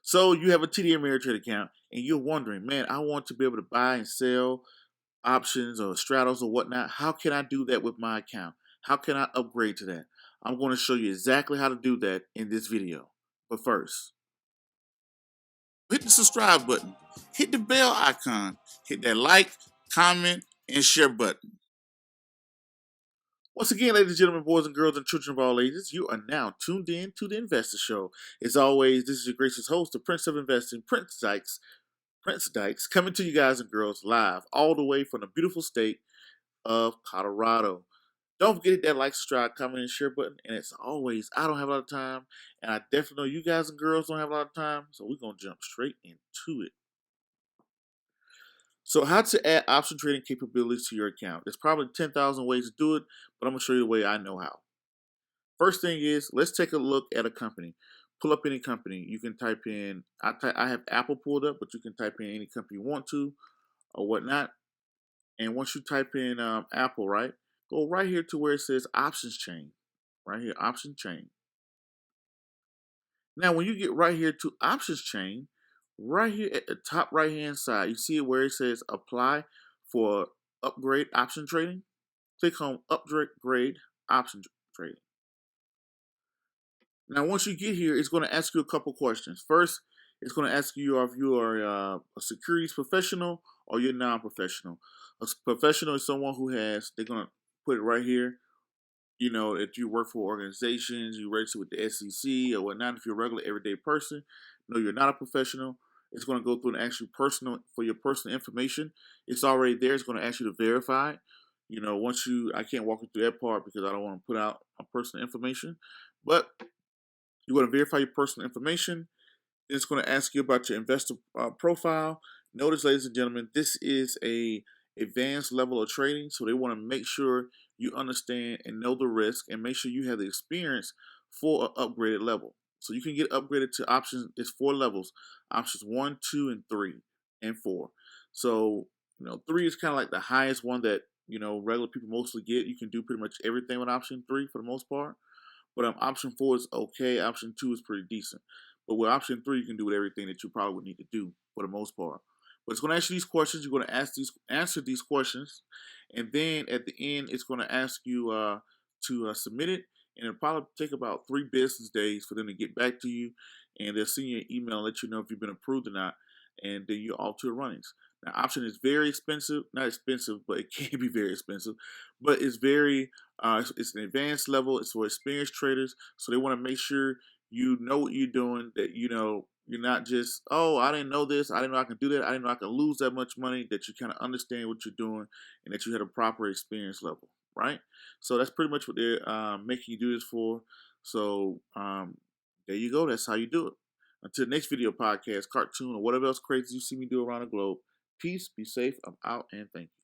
So you have a TD Ameritrade account and you're wondering, man, I want to be able to buy and sell options or straddles or whatnot. How can I do that with my account? How can I upgrade to that? I'm going to show you exactly how to do that in this video. But first, hit the subscribe button, hit the bell icon, hit that like, comment, and share button. Once again, ladies and gentlemen, boys and girls, and children of all ages, you are now tuned in to the Investor Show. As always, this is your gracious host, the Prince of Investing, Prince Dykes, coming to you guys and girls live all the way from the beautiful state of Colorado. Don't forget to hit that like, subscribe, comment, and share button. And as always, I don't have a lot of time, and I definitely know you guys and girls don't have a lot of time, so we're going to jump straight into it. So how to add option trading capabilities to your account. There's probably 10,000 ways to do it, but I'm going to show you the way I know how. First thing is, let's take a look at a company. Pull up any company. You can type in, I have Apple pulled up, but you can type in any company you want to or whatnot. And once you type in Apple, right, go right here to where it says options chain. Right here, option chain. Now, when you get right here to options chain, right here at the top right hand side, you see it where it says apply for upgrade option trading. Click on upgrade option trading. Now, once you get here, it's going to ask you a couple questions. First, it's going to ask you if you are a securities professional or you're non-professional. A professional is someone who has, they're going to put it right here. You know, if you work for organizations, you register with the SEC or whatnot, if you're a regular everyday person, no, you're not a professional. It's going to go through and ask you for your personal information. It's already there. It's going to ask you to verify it. You know, I can't walk you through that part because I don't want to put out my personal information. But you want to verify your personal information. It's going to ask you about your investor profile. Notice, ladies and gentlemen, this is a advanced level of trading, so they want to make sure you understand and know the risk, and make sure you have the experience for an upgraded level. So you can get upgraded to options. It's 4 levels: options 1, 2, and 3, and 4. So 3 is kind of like the highest one that regular people mostly get. You can do pretty much everything with option 3 for the most part. But option 4 is okay. Option 2 is pretty decent. But with option 3, you can do with everything that you probably would need to do for the most part. But it's going to ask you these questions. You're going to answer these questions, and then at the end, it's going to ask you to submit it. And it'll probably take about 3 business days for them to get back to you, and they'll send you an email and let you know if you've been approved or not, and then you're off to the runnings. Now, option is very expensive. Not expensive, but it can be very expensive. But it's it's an advanced level. It's for experienced traders, so they want to make sure you know what you're doing. That you're not just, oh, I didn't know this. I didn't know I can do that. I didn't know I can lose that much money. That you kind of understand what you're doing, and that you had a proper experience level, right? So that's pretty much what they're making you do this for. So there you go. That's how you do it. Until the next video, podcast, cartoon, or whatever else crazy you see me do around the globe. Peace, be safe. I'm out, and thank you.